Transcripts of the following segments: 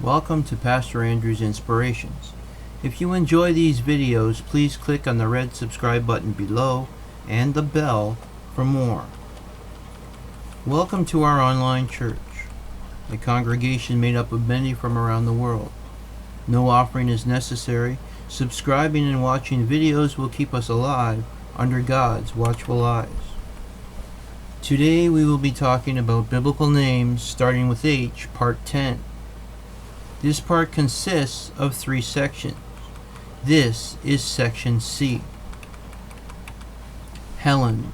Welcome to Pastor Andrew's Inspirations. If you enjoy these videos, please click on the red subscribe button below and the bell for more. Welcome to our online church, a congregation made up of many from around the world. No offering is necessary. Subscribing and watching videos will keep us alive under God's watchful eyes. Today we will be talking about biblical names starting with H, Part 10. This part consists of 3 sections. This is Section C. Helon.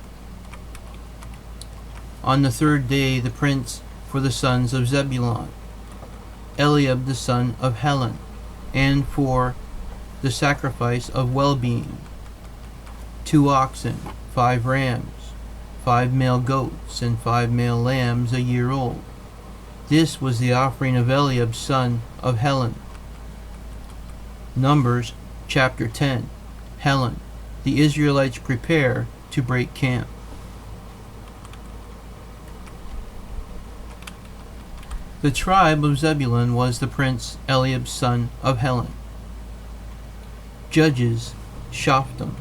On the 3rd day, the prince for the sons of Zebulon, Eliab the son of Helon, and for the sacrifice of well-being, 2 oxen, 5 rams, 5 male goats, and 5 male lambs a year old. This was the offering of Eliab son of Helon. Numbers chapter 10. Helon. The Israelites prepare to break camp. The tribe of Zebulun was the prince Eliab son of Helon. Judges, Shoftim.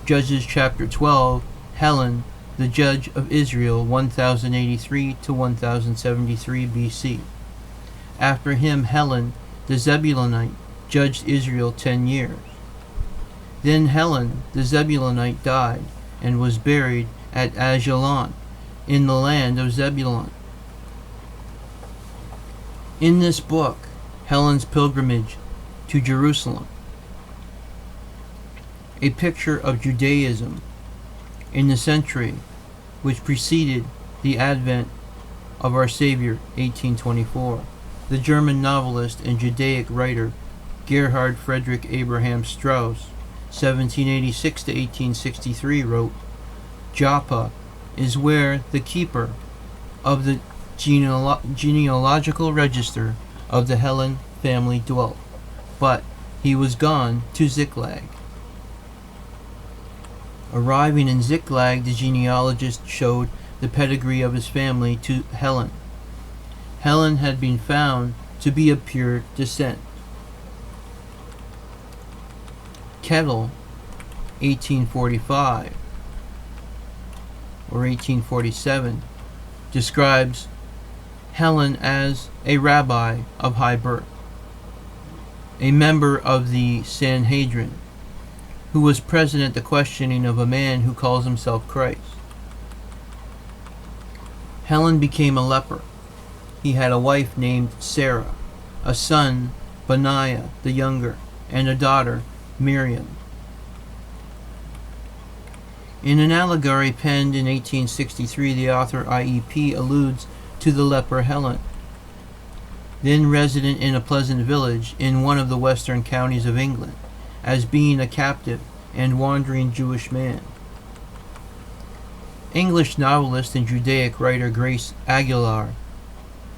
Judges chapter 12. Helon, the judge of Israel, 1083 to 1073 BC. After him, Helon the Zebulonite judged Israel 10 years. Then Helon the Zebulonite died and was buried at Aijalon in the land of Zebulon. In this book, Helon's pilgrimage to Jerusalem, a picture of Judaism in the century which preceded the advent of our Savior, 1824. The German novelist and Judaic writer Gerhard Friedrich Abraham Strauss, 1786 to 1863, wrote, "Joppa is where the keeper of the genealogical register of the Helon family dwelt, but he was gone to Ziklag." Arriving in Ziklag, the genealogist showed the pedigree of his family to Helon. Helon had been found to be of pure descent. Kettle, 1845 or 1847, describes Helon as a rabbi of high birth, a member of the Sanhedrin, who was present at the questioning of a man who calls himself Christ. Helon became a leper. He had a wife named Sarah, a son, Benaiah the younger, and a daughter, Miriam. In an allegory penned in 1863, the author IEP alludes to the leper Helon, then resident in a pleasant village in one of the western counties of England, as being a captive and wandering Jewish man. English novelist and Judaic writer Grace Aguilar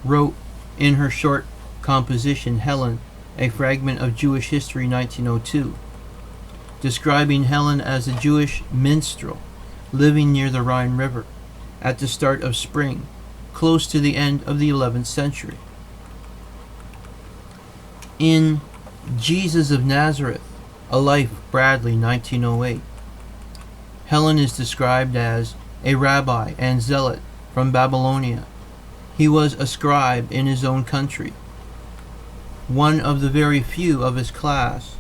wrote in her short composition Helon, a Fragment of Jewish History, 1902, describing Helon as a Jewish minstrel living near the Rhine River at the start of spring, close to the end of the 11th century. In Jesus of Nazareth, A Life, Bradley, 1908, Helon is described as a rabbi and zealot from Babylonia. He was a scribe in his own country, one of the very few of his class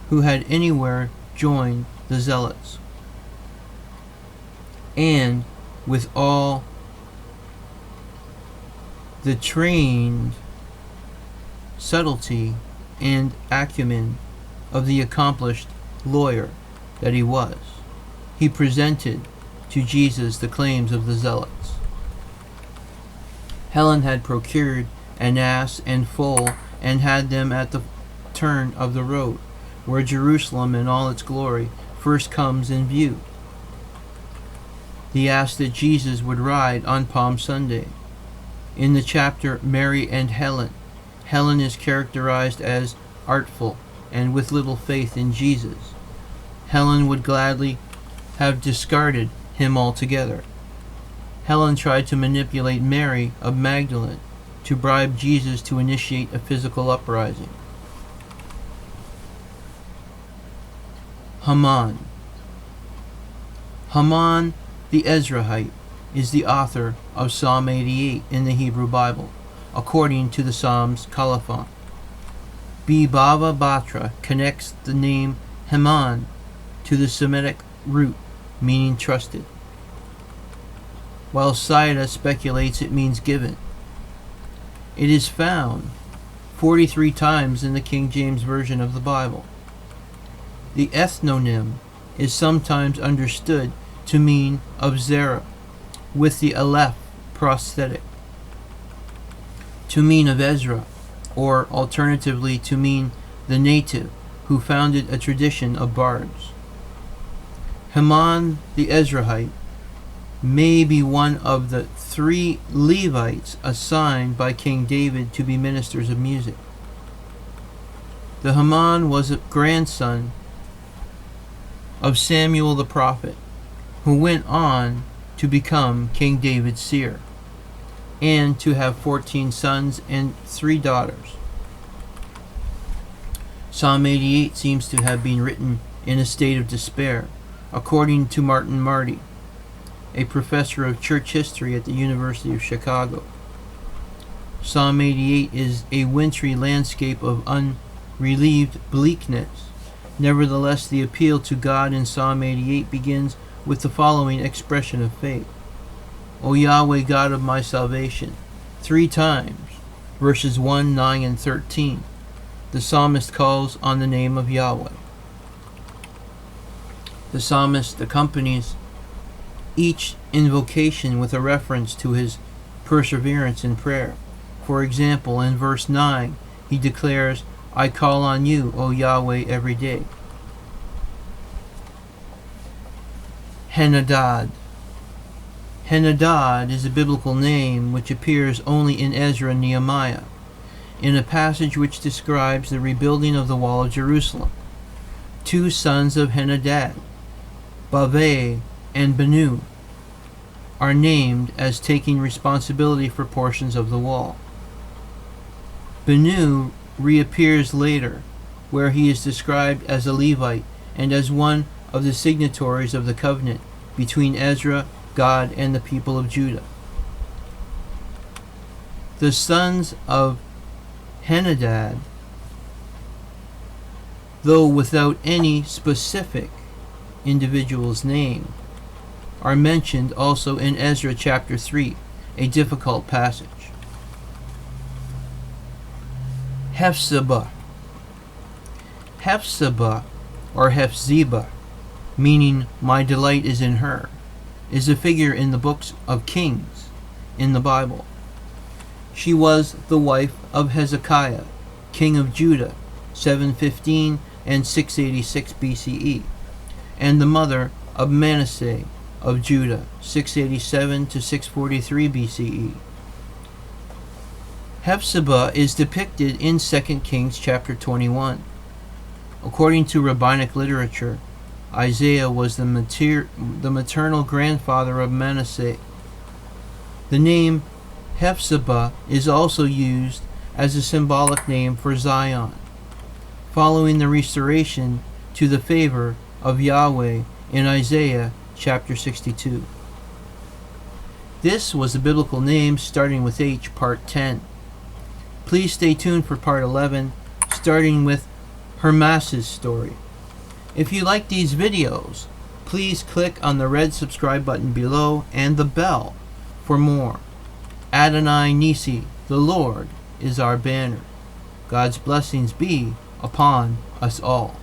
who had anywhere joined the zealots. And with all the trained subtlety and acumen of the accomplished lawyer that he was, he presented to Jesus the claims of the zealots. Helon had procured an ass and foal and had them at the turn of the road, where Jerusalem in all its glory first comes in view. The ass that Jesus would ride on Palm Sunday. In the chapter Mary and Helon, Helon is characterized as artful and with little faith in Jesus. Helon would gladly have discarded him altogether. Helon tried to manipulate Mary of Magdalene to bribe Jesus to initiate a physical uprising. Haman. Haman the Ezrahite is the author of Psalm 88 in the Hebrew Bible, according to the Psalms Colophon. B. Bava Batra connects the name Haman to the Semitic root meaning trusted, while Saida speculates it means given. It is found 43 times in the King James Version of the Bible. The ethnonym is sometimes understood to mean of Zerah, with the Aleph prosthetic, to mean of Ezra, or alternatively to mean the native who founded a tradition of bards. Haman the Ezrahite may be one of the 3 Levites assigned by King David to be ministers of music. The Haman was a grandson of Samuel the prophet, who went on to become King David's seer, and to have 14 sons and 3 daughters. Psalm 88 seems to have been written in a state of despair, according to Martin Marty, a professor of church history at the University of Chicago. Psalm 88 is a wintry landscape of unrelieved bleakness. Nevertheless, the appeal to God in Psalm 88 begins with the following expression of faith. O Yahweh, God of my salvation. 3 times, verses 1, 9, and 13, the psalmist calls on the name of Yahweh. The psalmist accompanies each invocation with a reference to his perseverance in prayer. For example, in verse 9, he declares, I call on you, O Yahweh, every day. Henadad. Henadad is a biblical name which appears only in Ezra and Nehemiah, in a passage which describes the rebuilding of the wall of Jerusalem. 2 sons of Henadad, Baveh and Benu, are named as taking responsibility for portions of the wall. Benu reappears later, where he is described as a Levite and as one of the signatories of the covenant between Ezra, God, and the people of Judah. The sons of Henadad, though without any specific individual's name, are mentioned also in Ezra chapter 3, a difficult passage. Hephzibah. Hephzibah, or Hephzibah, meaning my delight is in her, is a figure in the books of Kings in the Bible. She was the wife of Hezekiah, king of Judah, 715 and 686 BCE, and the mother of Manasseh of Judah, 687 to 643 BCE. Hephzibah is depicted in 2 Kings chapter 21. According to rabbinic literature, Isaiah was the maternal grandfather of Manasseh. The name Hephzibah is also used as a symbolic name for Zion, following the restoration to the favor of Yahweh in Isaiah chapter 62. This was a biblical name starting with H, part 10. Please stay tuned for part 11, starting with Hermas's story. If you like these videos, please click on the red subscribe button below and the bell for more. Adonai Nisi, the Lord, is our banner. God's blessings be upon us all.